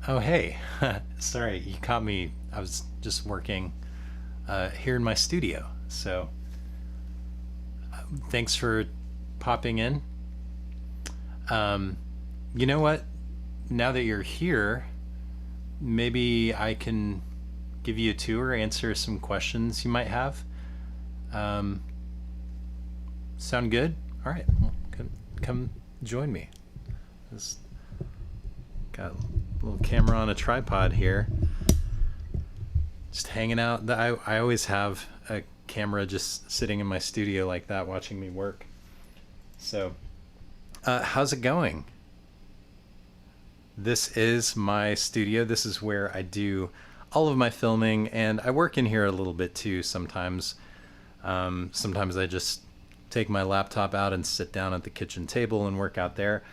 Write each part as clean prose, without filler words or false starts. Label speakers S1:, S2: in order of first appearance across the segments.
S1: Oh, hey. Sorry, you caught me. I was just working here in my studio. So thanks for popping in. Um, you know what? Now that you're here, maybe I can give you a tour, answer some questions you might have. Um, Sound good? All right. Well, come join me. Just got a little camera on a tripod here. Just hanging out. I always have a camera just sitting in my studio like that, watching me work. So, how's it going? This is my studio. This is where I do all of my filming, and I work in here a little bit too sometimes. Sometimes I just take my laptop out and sit down at the kitchen table and work out there.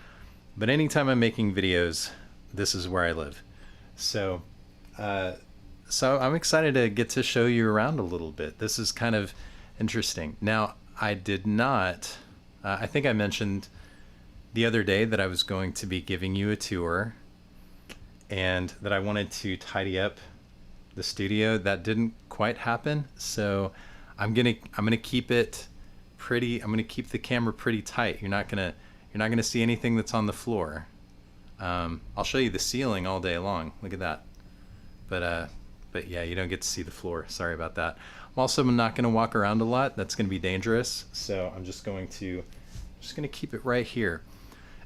S1: But anytime I'm making videos, this is where I live. So, so I'm excited to get to show you around a little bit. This is kind of interesting. Now, I did not, I think I mentioned the other day that I was going to be giving you a tour and that I wanted to tidy up the studio. That didn't quite happen. So I'm gonna keep it pretty, I'm gonna keep the camera pretty tight. You're not gonna see anything that's on the floor. I'll show you the ceiling all day long. Look at that. But yeah, you don't get to see the floor. Sorry about that. I'm also not going to walk around a lot. That's going to be dangerous. So I'm just going to keep it right here.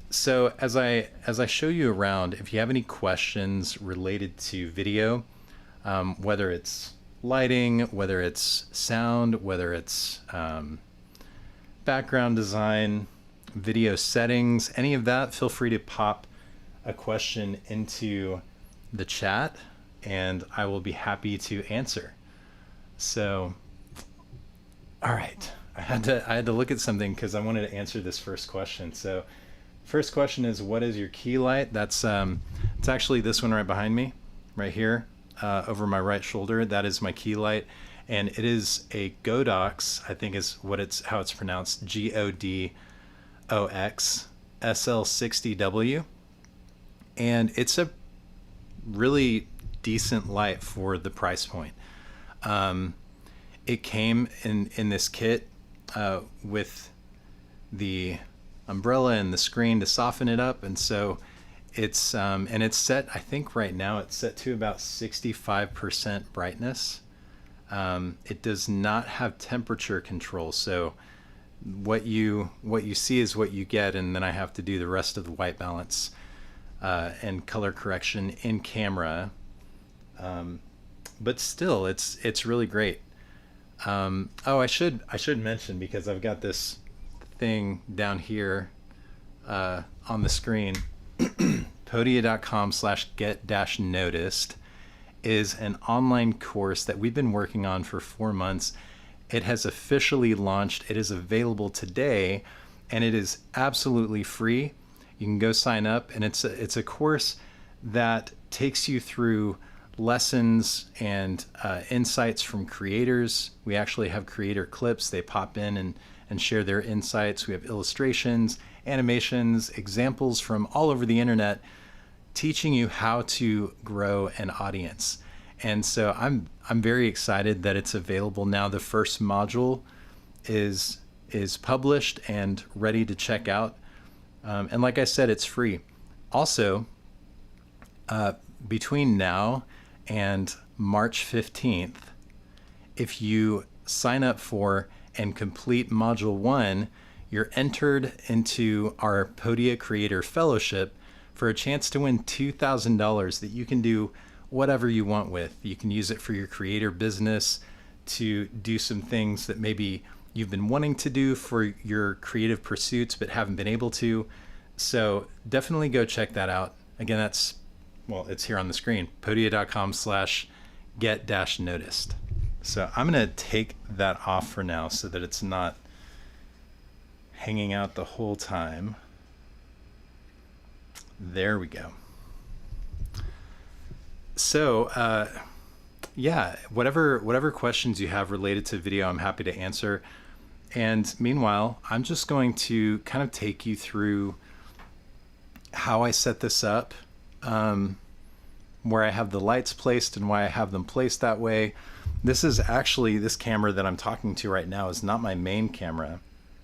S1: So as I show you around, if you have any questions related to video, whether it's lighting, whether it's sound, whether it's background design, video settings, any of that, feel free to pop a question into the chat and I will be happy to answer. So, all right, I had to look at something because I wanted to answer this first question. So, first question is, what is your key light? That's it's actually this one right behind me, right here, over my right shoulder. That is my key light, and it is a Godox. I think is how it's pronounced. Godox SL60W, and it's a really decent light for the price point. It came in this kit with the umbrella and the screen to soften it up, and so it's set, I think right now it's set to about 65% brightness. It does not have temperature control, so what you see is what you get, and then I have to do the rest of the white balance and color correction in camera. But still, it's really great. Oh, I should mention, because I've got this thing down here on the screen. Podia.com/get-noticed is an online course that we've been working on for 4 months. It has officially launched. It is available today, and it is absolutely free. You can go sign up, and it's a course that takes you through lessons and insights from creators. We actually have creator clips. They pop in and share their insights. We have illustrations, animations, examples from all over the internet, teaching you how to grow an audience. And so I'm very excited that it's available now. The first module is published and ready to check out. And like I said, it's free. Also, between now and March 15th, if you sign up for and complete Module 1, you're entered into our Podia Creator Fellowship for a chance to win $2,000 that you can do whatever you want with. You can use it for your creator business, to do some things that maybe you've been wanting to do for your creative pursuits but haven't been able to. So definitely go check that out. Again, it's here on the screen, podia.com/get-noticed. So I'm going to take that off for now so that it's not hanging out the whole time. There we go. So, yeah, whatever questions you have related to video, I'm happy to answer. And meanwhile, I'm just going to kind of take you through how I set this up. where I have the lights placed and why I have them placed that way. This is actually, this camera that I'm talking to right now is not my main camera.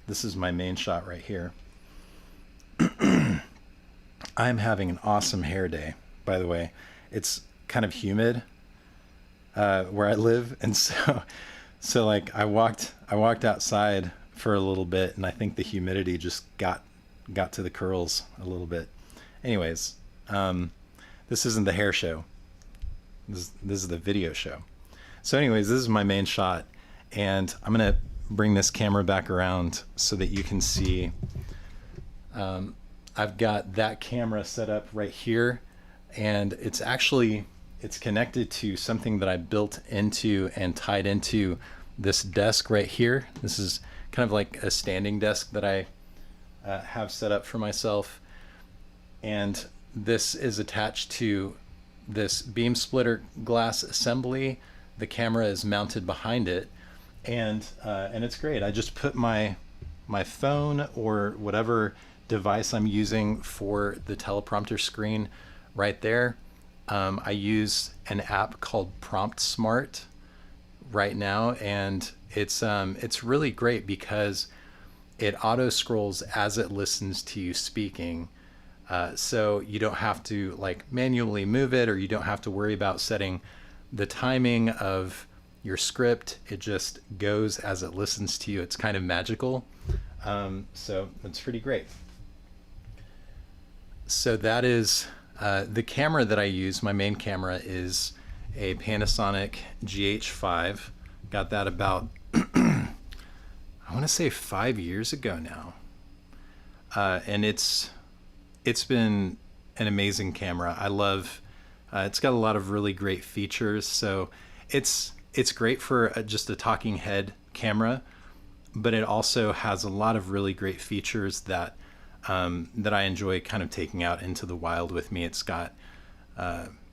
S1: This is my main shot right here. I'm having an awesome hair day, by the way. It's kind of humid where I live, and so like I walked outside for a little bit, and I think the humidity just got to the curls a little bit. Anyways, this isn't the hair show. This is the video show. So anyways, this is my main shot, and I'm gonna bring this camera back around so that you can see. I've got that camera set up right here, and it's connected to something that I built into and tied into this desk right here. This is kind of like a standing desk that I have set up for myself, and this is attached to this beam splitter glass assembly. The camera is mounted behind it, and it's great. I just put my phone or whatever device I'm using for the teleprompter screen right there. I use an app called Prompt Smart right now, and it's really great because it auto scrolls as it listens to you speaking. So you don't have to like manually move it, or you don't have to worry about setting the timing of your script. It just goes as it listens to you. It's kind of magical. So it's pretty great. So that is the camera that I use. My main camera is a Panasonic GH5. Got that about, I want to say 5 years ago now. And it's been an amazing camera. I love, it's got a lot of really great features. So it's great for just a talking head camera, but it also has a lot of really great features that I enjoy kind of taking out into the wild with me. It's got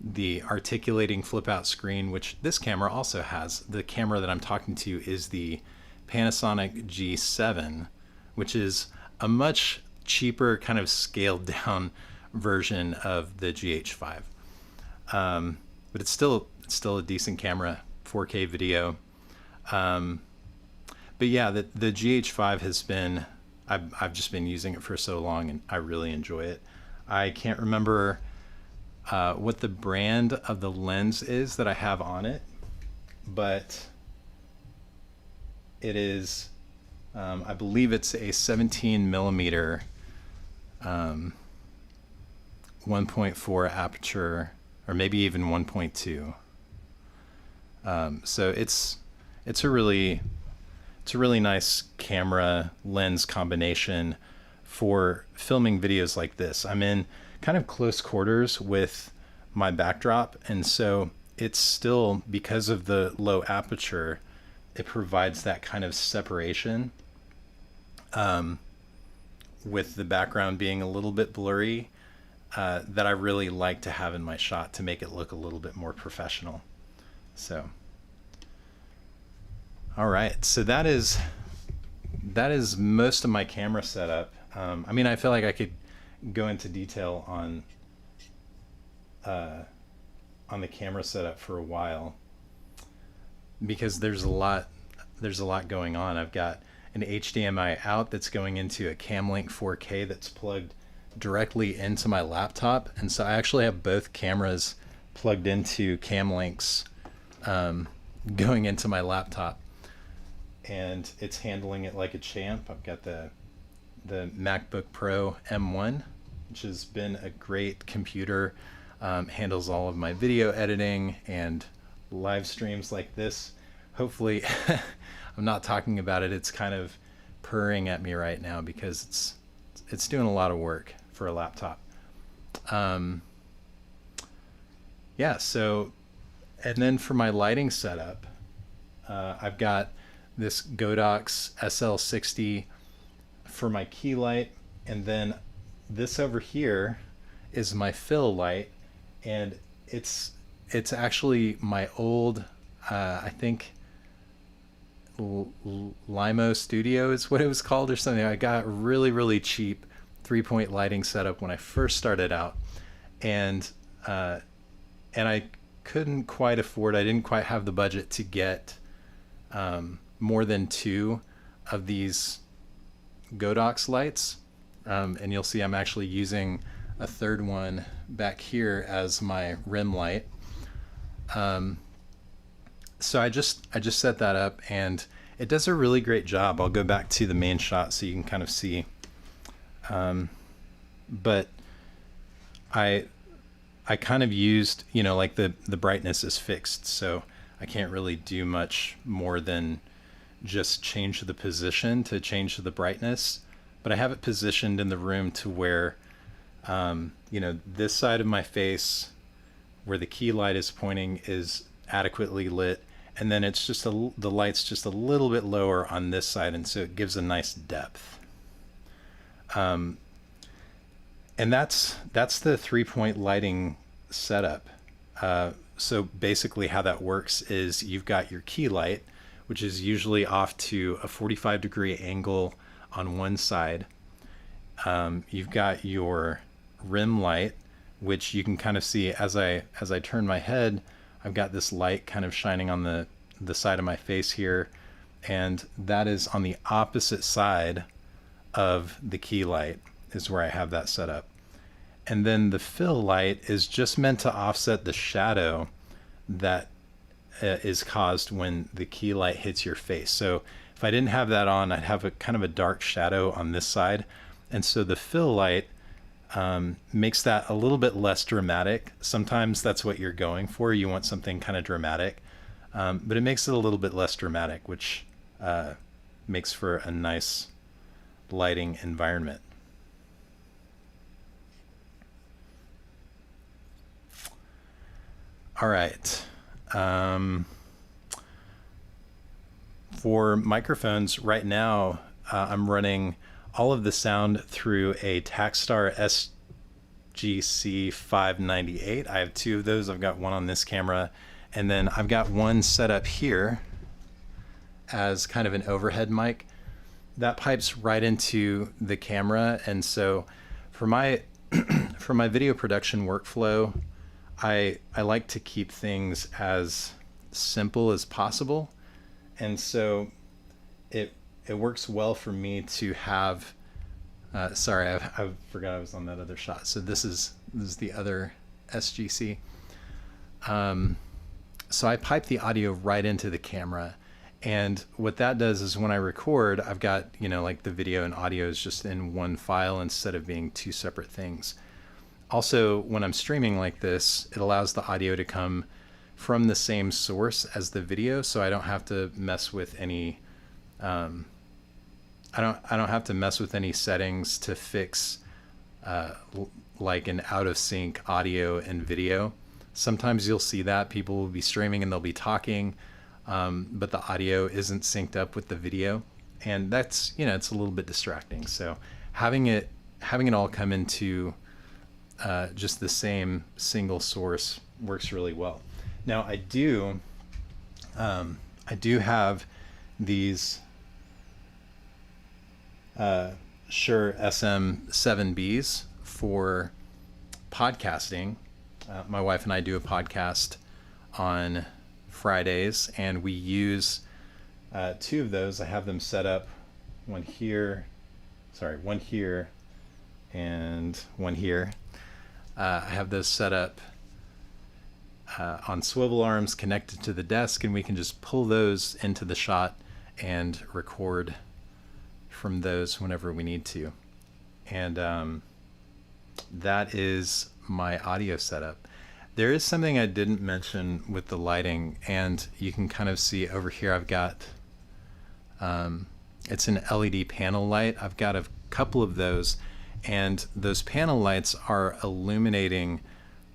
S1: the articulating flip out screen, which this camera also has. The camera that I'm talking to is the Panasonic G7, which is a much cheaper, kind of scaled down version of the GH5. But it's still a decent camera, 4K video. But yeah, the GH5 has been, I've just been using it for so long, and I really enjoy it. I can't remember what the brand of the lens is that I have on it, but it is, I believe it's a 17 millimeter 1.4 aperture, or maybe even 1.2. So it's a really nice camera lens combination for filming videos like this. I'm in kind of close quarters with my backdrop, and so it's still, because of the low aperture, it provides that kind of separation with the background being a little bit blurry that I really like to have in my shot to make it look a little bit more professional. So all right, so that is most of my camera setup. I mean, I feel like I could go into detail on the camera setup for a while, because there's a lot going on. I've got an HDMI out that's going into a Camlink 4K that's plugged directly into my laptop, and so I actually have both cameras plugged into Camlinks going into my laptop, and it's handling it like a champ. I've got the MacBook Pro M1, which has been a great computer. Handles all of my video editing and live streams like this. Hopefully I'm not talking about it. It's kind of purring at me right now because it's doing a lot of work for a laptop. Yeah, so, and then for my lighting setup, I've got this Godox SL60 for my key light, and then this over here is my fill light, and it's actually my old I think Limo Studio is what it was called or something. I got really cheap 3-point lighting setup when I first started out, and and I couldn't quite afford, I didn't quite have the budget to get more than two of these Godox lights. And you'll see I'm actually using a third one back here as my rim light. So I just set that up, and it does a really great job. I'll go back to the main shot so you can kind of see. But I kind of used, like the brightness is fixed, so I can't really do much more than just change the position to change the brightness. But I have it positioned in the room to where, this side of my face where the key light is pointing is adequately lit. And then it's just the light's just a little bit lower on this side. And so it gives a nice depth. And that's the 3-point lighting setup. So basically how that works is you've got your key light, which is usually off to a 45-degree angle on one side. You've got your rim light, which you can kind of see as I turn my head, I've got this light kind of shining on the side of my face here, and that is on the opposite side of the key light is where I have that set up. And then the fill light is just meant to offset the shadow that is caused when the key light hits your face. So if I didn't have that on, I'd have a kind of a dark shadow on this side. And so the fill light makes that a little bit less dramatic. Sometimes that's what you're going for. You want something kind of dramatic, but it makes it a little bit less dramatic, which makes for a nice lighting environment. All right. For microphones right now, I'm running all of the sound through a Takstar SGC 598. I have two of those. I've got one on this camera, and then I've got one set up here as kind of an overhead mic that pipes right into the camera. And so for my for my video production workflow, I like to keep things as simple as possible. And so it works well for me to have, sorry, I forgot I was on that other shot. So this is the other SGC. So I pipe the audio right into the camera. And what that does is when I record, I've got, like the video and audio is just in one file instead of being two separate things. Also, when I'm streaming like this, it allows the audio to come from the same source as the video, so I don't have to mess with any I don't have to mess with any settings to fix like an out of sync audio and video. Sometimes you'll see that people will be streaming and they'll be talking, but the audio isn't synced up with the video, and that's, it's a little bit distracting. So having it all come into just the same single source works really well. Now I do have these Shure SM7Bs for podcasting. My wife and I do a podcast on Fridays, and we use two of those. I have them set up, one here, and one here. I have those set up on swivel arms connected to the desk, and we can just pull those into the shot and record from those whenever we need to. And that is my audio setup. There is something I didn't mention with the lighting, and you can kind of see over here I've got it's an LED panel light. I've got a couple of those, and those panel lights are illuminating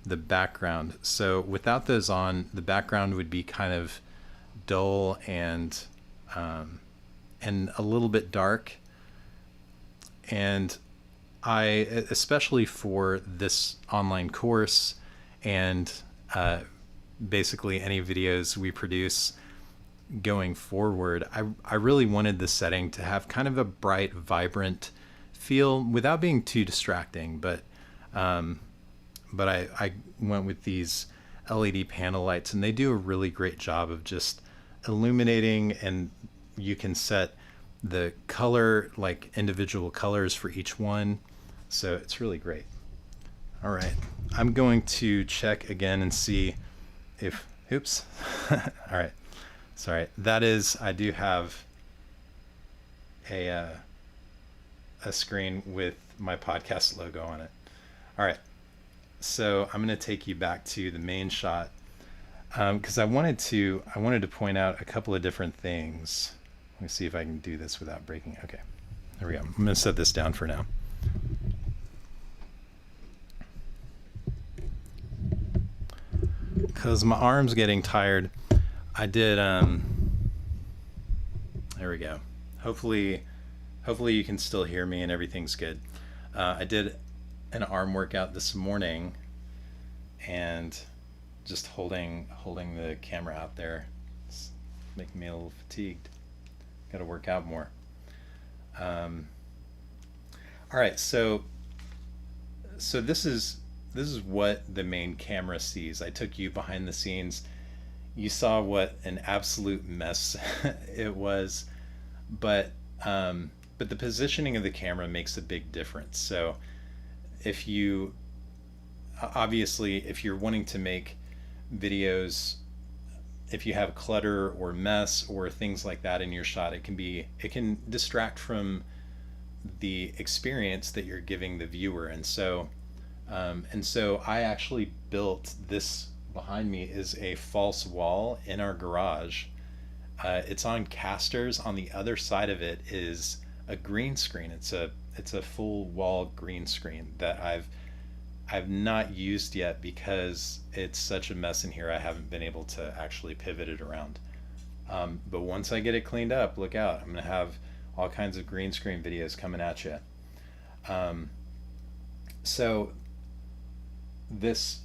S1: the background. So without those on, the background would be kind of dull and a little bit dark. And I, especially for this online course and basically any videos we produce going forward, I really wanted the setting to have kind of a bright, vibrant feel without being too distracting. But I went with these LED panel lights, and they do a really great job of just illuminating, and you can set the color, like individual colors for each one. So it's really great. All right, I'm going to check again and see if, oops. All right, sorry. That is, I do have a screen with my podcast logo on it. All right, so I'm going to take you back to the main shot because I wanted to point out a couple of different things. Let me see if I can do this without breaking. Okay, there we go. I'm going to set this down for now. Because my arm's getting tired. I did, there we go. Hopefully you can still hear me and everything's good. I did an arm workout this morning, and just holding the camera out there, it's making me a little fatigued. Got to work out more. All right, so this is what the main camera sees. I took you behind the scenes. You saw what an absolute mess it was, but the positioning of the camera makes a big difference. So if you're wanting to make videos, if you have clutter or mess or things like that in your shot, it can distract from the experience that you're giving the viewer. And so I actually built this. Behind me is a false wall in our garage. It's on casters. On the other side of it is a green screen. It's a full wall green screen that I've not used yet because it's such a mess in here. I haven't been able to actually pivot it around. But once I get it cleaned up, look out. I'm gonna have all kinds of green screen videos coming at you. So this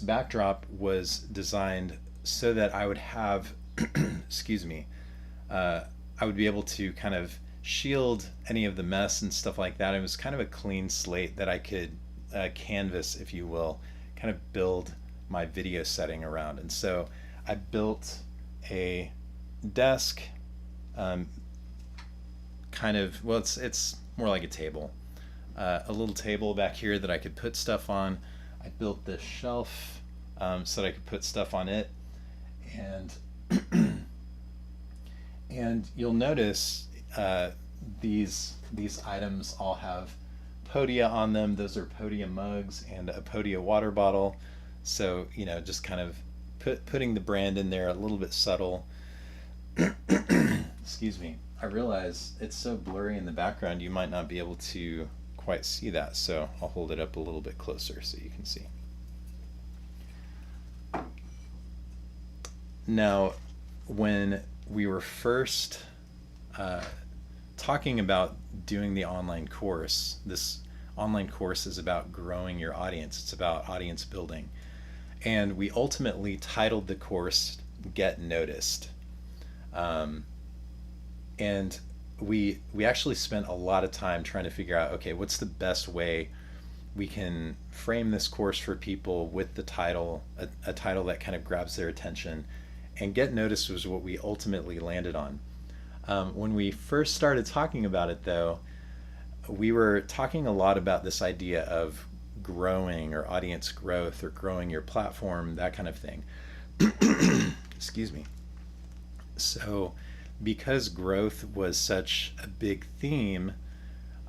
S1: backdrop was designed so that I would have, excuse me, I would be able to kind of shield any of the mess and stuff like that. It was kind of a clean slate that I could canvas, if you will, kind of build my video setting around. And so I built a desk, it's more like a table, a little table back here that I could put stuff on. I built this shelf so that I could put stuff on it, and and you'll notice these items all have Podia on them. Those are Podia mugs and a Podia water bottle. So just kind of putting the brand in there, a little bit subtle. Excuse me. I realize it's so blurry in the background you might not be able to quite see that, so I'll hold it up a little bit closer so you can see. Now, when we were first talking about doing the online course, this online course is about growing your audience. It's about audience building. And we ultimately titled the course Get Noticed. And we actually spent a lot of time trying to figure out, okay, what's the best way we can frame this course for people with the title, a title that kind of grabs their attention. And Get Noticed was what we ultimately landed on. When we first started talking about it, though, we were talking a lot about this idea of growing or audience growth or growing your platform, that kind of thing. Excuse me. So because growth was such a big theme,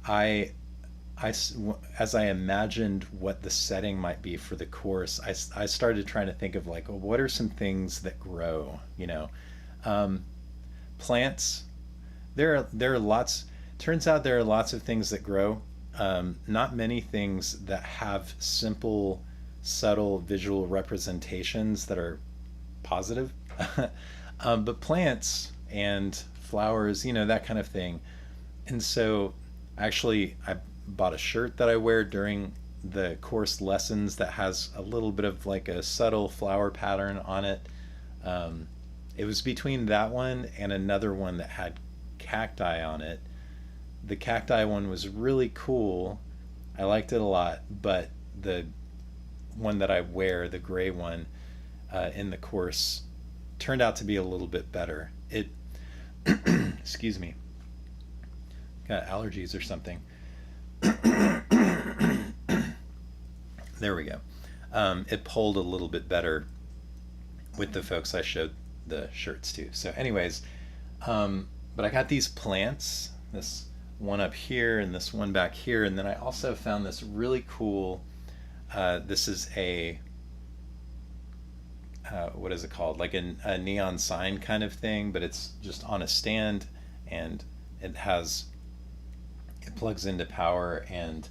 S1: as I imagined what the setting might be for the course, I started trying to think of like, well, what are some things that grow? Plants. There are lots. Turns out there are lots of things that grow. Not many things that have simple, subtle visual representations that are positive. But plants and flowers, that kind of thing. And so actually I bought a shirt that I wear during the course lessons that has a little bit of like a subtle flower pattern on it. It was between that one and another one that had cacti on it. The cacti one was really cool. I liked it a lot, but one that I wear, the gray one, in the course, turned out to be a little bit better. It, excuse me, got allergies or something. There we go. It pulled a little bit better with the folks I showed the shirts to. So, anyways, but I got these plants, this one up here and this one back here, and then I also found this really cool. This is a what is it called? Like a neon sign kind of thing, but it's just on a stand, and it plugs into power, and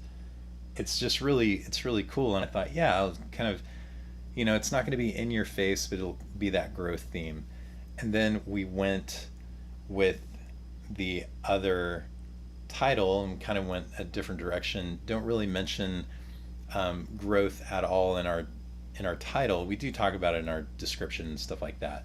S1: it's really cool. And I thought, yeah, I'll kind of, it's not going to be in your face, but it'll be that growth theme. And then we went with the other title and kind of went a different direction. Don't really mention growth at all in our title. We do talk about it in our description and stuff like that.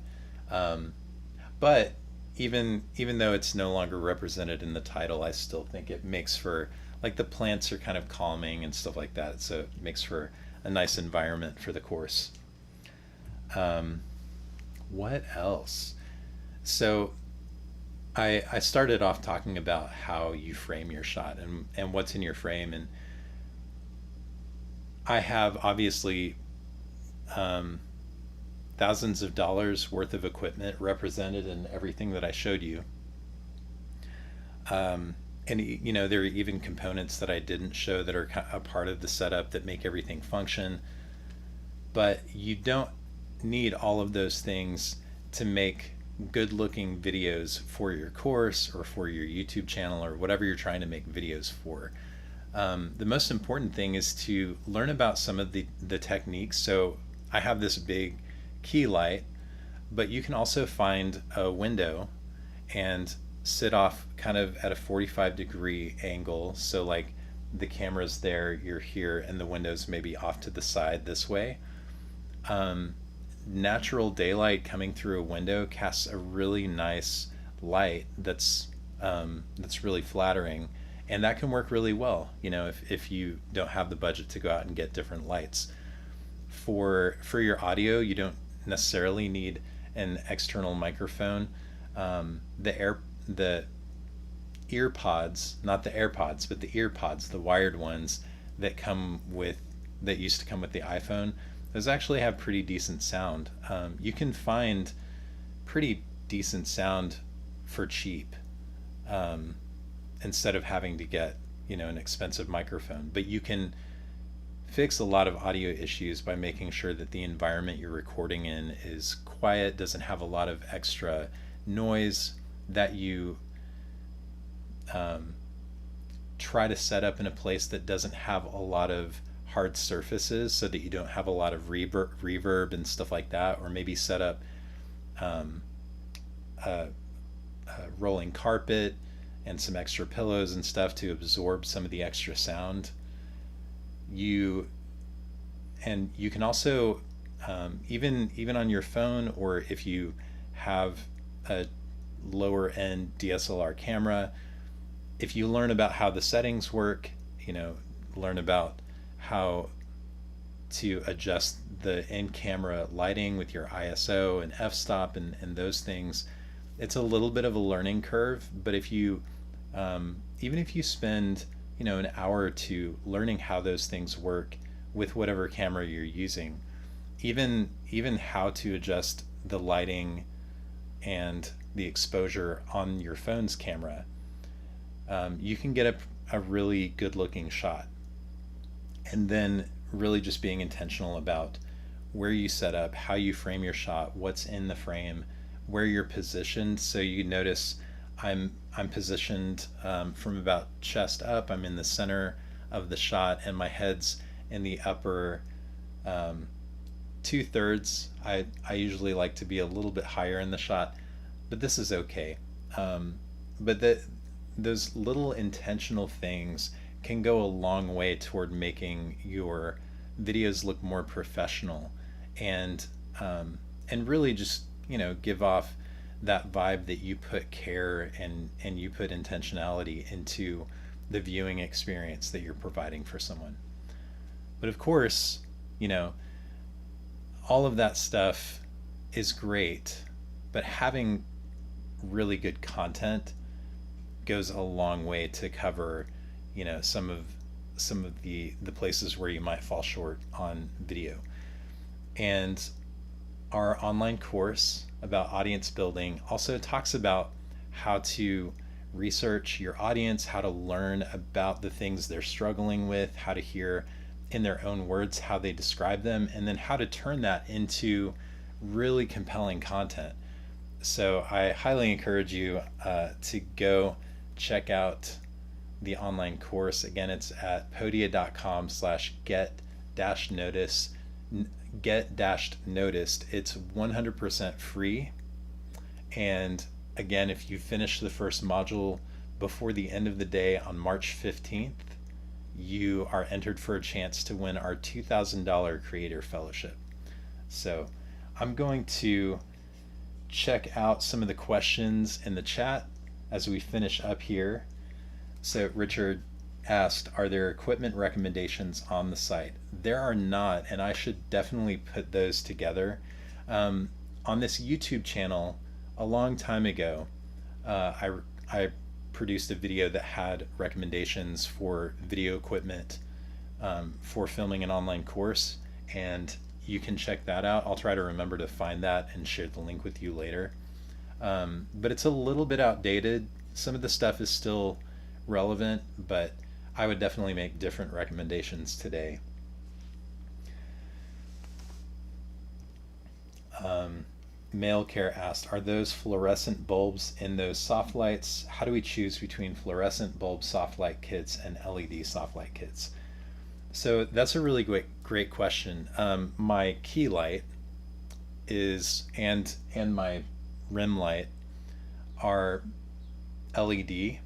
S1: But even though it's no longer represented in the title, I still think it makes for, like, the plants are kind of calming and stuff like that, so it makes for a nice environment for the course. What else? So I started off talking about how you frame your shot and what's in your frame, and I have obviously thousands of dollars worth of equipment represented in everything that I showed you. And there are even components that I didn't show that are a part of the setup that make everything function. But you don't need all of those things to make good looking videos for your course or for your YouTube channel or whatever you're trying to make videos for. The most important thing is to learn about some of the techniques. So I have this big key light, but you can also find a window and sit off kind of at a 45-degree angle. So like the camera's there, you're here, and the window's maybe off to the side this way. Natural daylight coming through a window casts a really nice light that's really flattering, and that can work really well, if you don't have the budget to go out and get different lights. For your audio, you don't necessarily need an external microphone. The ear pods, not the AirPods, but the ear pods, the wired ones that used to come with the iPhone, those actually have pretty decent sound. You can find pretty decent sound for cheap, instead of having to get an expensive microphone. But you can fix a lot of audio issues by making sure that the environment you're recording in is quiet, doesn't have a lot of extra noise, that you try to set up in a place that doesn't have a lot of hard surfaces, so that you don't have a lot of reverb and stuff like that. Or maybe set up a rolling carpet and some extra pillows and stuff to absorb some of the extra sound. You can also, even on your phone, or if you have a lower end DSLR camera, if you learn about how the settings work, learn about how to adjust the in-camera lighting with your ISO and f-stop and those things, it's a little bit of a learning curve. But if you even if you spend an hour or two learning how those things work with whatever camera you're using, even how to adjust the lighting and the exposure on your phone's camera, you can get a really good looking shot. And then really just being intentional about where you set up, how you frame your shot, what's in the frame, where you're positioned. So you notice I'm positioned from about chest up. I'm in the center of the shot, and my head's in the upper 2/3. I usually like to be a little bit higher in the shot, but this is okay. But those little intentional things can go a long way toward making your videos look more professional, and really just give off that vibe that you put care and you put intentionality into the viewing experience that you're providing for someone. But of course, you know, all of that stuff is great, but having really good content goes a long way to cover, some of the places where you might fall short on video. And our online course about audience building also talks about how to research your audience, how to learn about the things they're struggling with, how to hear in their own words how they describe them, and then how to turn that into really compelling content. So I highly encourage you to go check out the online course. Again, it's at podia.com/get-notice, get-noticed. It's 100% free. And again, if you finish the first module before the end of the day on March 15th, you are entered for a chance to win our $2,000 Creator Fellowship. So I'm going to check out some of the questions in the chat as we finish up here. So Richard asked, are there equipment recommendations on the site? There are not, and I should definitely put those together. On this YouTube channel, a long time ago, I produced a video that had recommendations for video equipment for filming an online course, and you can check that out. I'll try to remember to find that and share the link with you later. But it's a little bit outdated. Some of the stuff is still relevant, but I would definitely make different recommendations today. Male Care asked, are those fluorescent bulbs in those soft lights? How do we choose between fluorescent bulb soft light kits and LED soft light kits? So that's a really great question. My key light is and my rim light are LED,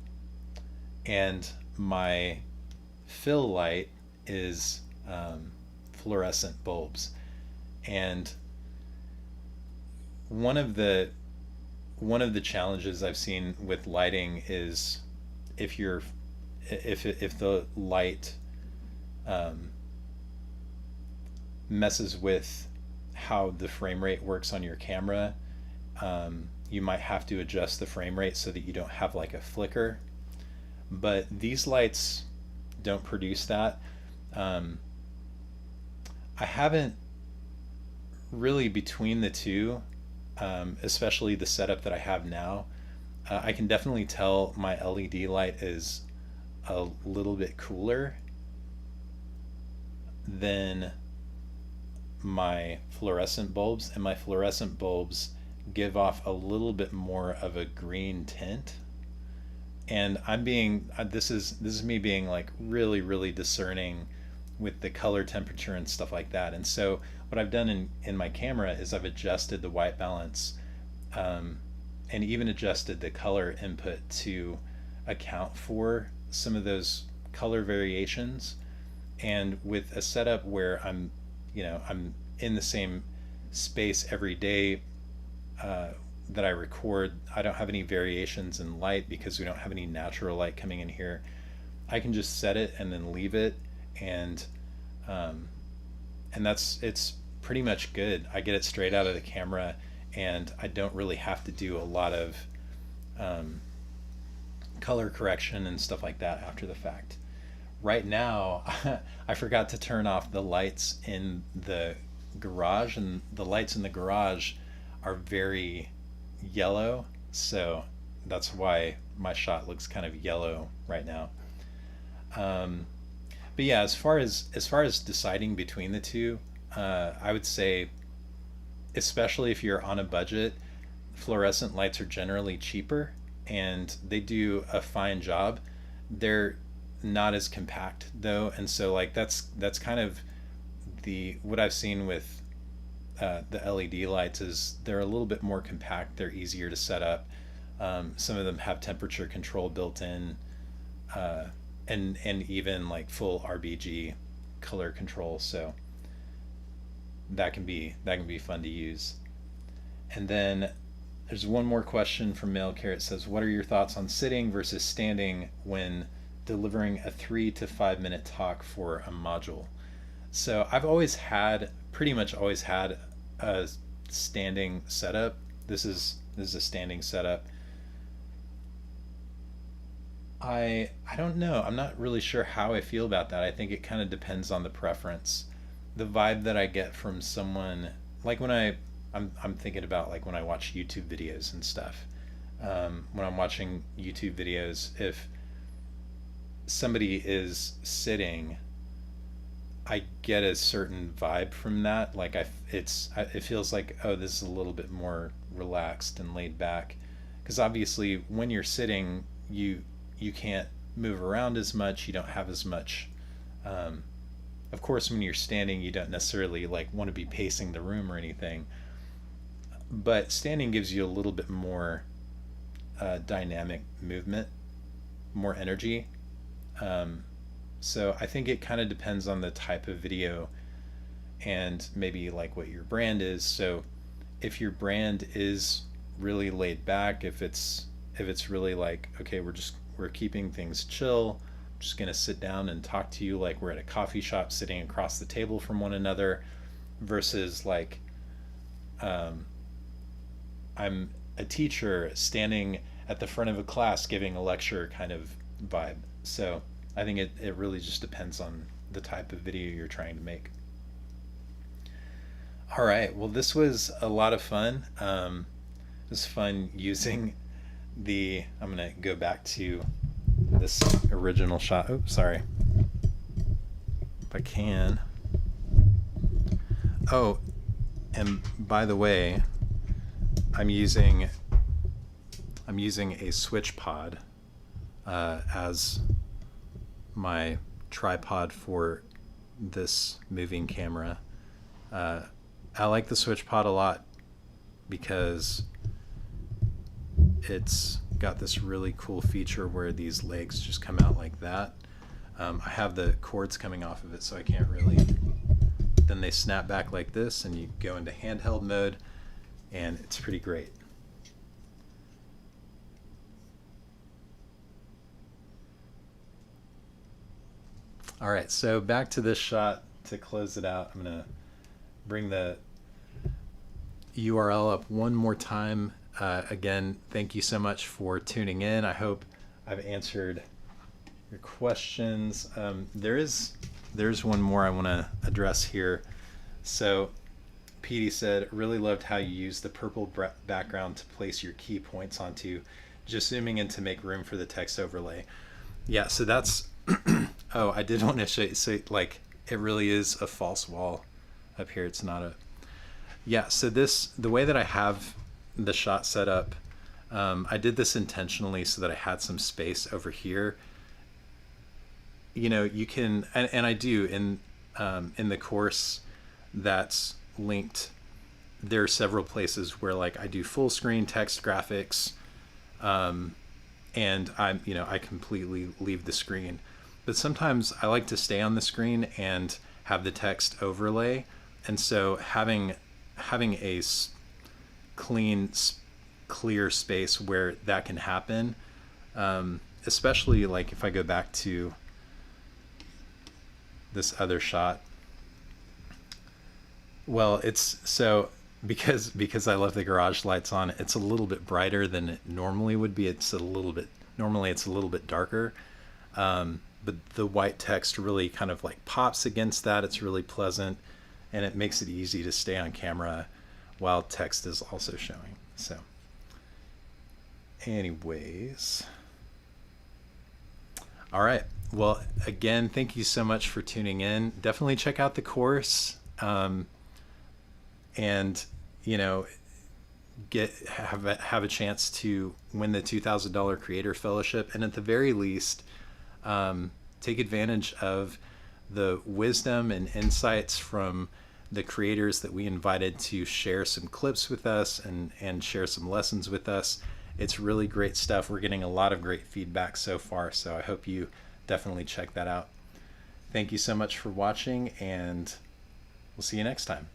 S1: and my fill light is fluorescent bulbs. And one of the challenges I've seen with lighting is if the light messes with how the frame rate works on your camera, you might have to adjust the frame rate so that you don't have like a flicker. But these lights don't produce that. I haven't really, between the two, especially the setup that I have now, I can definitely tell my LED light is a little bit cooler than my fluorescent bulbs, and my fluorescent bulbs give off a little bit more of a green tint. And this is me being like really discerning with the color temperature and stuff like that. And so what I've done in my camera is I've adjusted the white balance, and even adjusted the color input to account for some of those color variations. And with a setup where I'm in the same space every day that I record, I don't have any variations in light because we don't have any natural light coming in here. I can just set it and then leave it, and it's pretty much good. I get it straight out of the camera, and I don't really have to do a lot of color correction and stuff like that after the fact. Right now, I forgot to turn off the lights in the garage, and the lights in the garage are very yellow, so that's why my shot looks kind of yellow right now. But yeah, as far as deciding between the two, I would say, especially if you're on a budget, fluorescent lights are generally cheaper, and they do a fine job. They're not as compact though, and so like that's kind of what I've seen with the LED lights is they're a little bit more compact. They're easier to set up. Some of them have temperature control built in, and even like full RGB color control. So that can be fun to use. And then there's one more question from Male Care. It says, what are your thoughts on sitting versus standing when delivering a 3 to 5 minute talk for a module? So I've always had, pretty much always had, a standing setup. This is a standing setup. I don't know. I'm not really sure how I feel about that. I think it kind of depends on the preference. The vibe that I get from someone, like when I'm thinking about like when I watch YouTube videos and stuff. When I'm watching YouTube videos, if somebody is sitting, I get a certain vibe from that. Like it feels like, oh, this is a little bit more relaxed and laid back. Because obviously, when you're sitting, you can't move around as much. You don't have as much. Um, of course, when you're standing, you don't necessarily like want to be pacing the room or anything. But standing gives you a little bit more dynamic movement, more energy. Um, so I think it kind of depends on the type of video and maybe like what your brand is. So if your brand is really laid back, if it's really like, okay, we're keeping things chill, I'm just gonna sit down and talk to you like we're at a coffee shop sitting across the table from one another, versus like, um, I'm a teacher standing at the front of a class giving a lecture kind of vibe. So I think it really just depends on the type of video you're trying to make. All right. Well, this was a lot of fun. It was fun using I'm going to go back to this original shot. Oh, sorry. If I can. Oh, and by the way, I'm using a switch pod as my tripod for this moving camera. Uh, I like the switch pod a lot because it's got this really cool feature where these legs just come out like that. I have the cords coming off of it, so I can't really. Then they snap back like this, and you go into handheld mode, and it's pretty great. All right, so back to this shot to close it out. I'm gonna bring the URL up one more time. Again, thank you so much for tuning in. I hope I've answered your questions. There's one more I want to address here. So Petey said, really loved how you used the purple background to place your key points onto, just zooming in to make room for the text overlay. Yeah, so that's oh, I did want to show you, so like it really is a false wall up here. It's not a, yeah, so the way that I have the shot set up, I did this intentionally so that I had some space over here. You know, you can, and I do in the course that's linked, there are several places where like I do full screen text graphics, and I completely leave the screen. But sometimes I like to stay on the screen and have the text overlay, and so having a clean, clear space where that can happen, especially like if I go back to this other shot. Well, it's so because I left the garage lights on, it's a little bit brighter than it normally would be. Normally it's a little bit darker. But the white text really kind of like pops against that. It's really pleasant, and it makes it easy to stay on camera while text is also showing. So anyways, all right. Well, again, thank you so much for tuning in. Definitely check out the course. And have a chance to win the $2,000 Creator Fellowship, and at the very least, take advantage of the wisdom and insights from the creators that we invited to share some clips with us and share some lessons with us. It's really great stuff. We're getting a lot of great feedback so far, so I hope you definitely check that out. Thank you so much for watching, and we'll see you next time.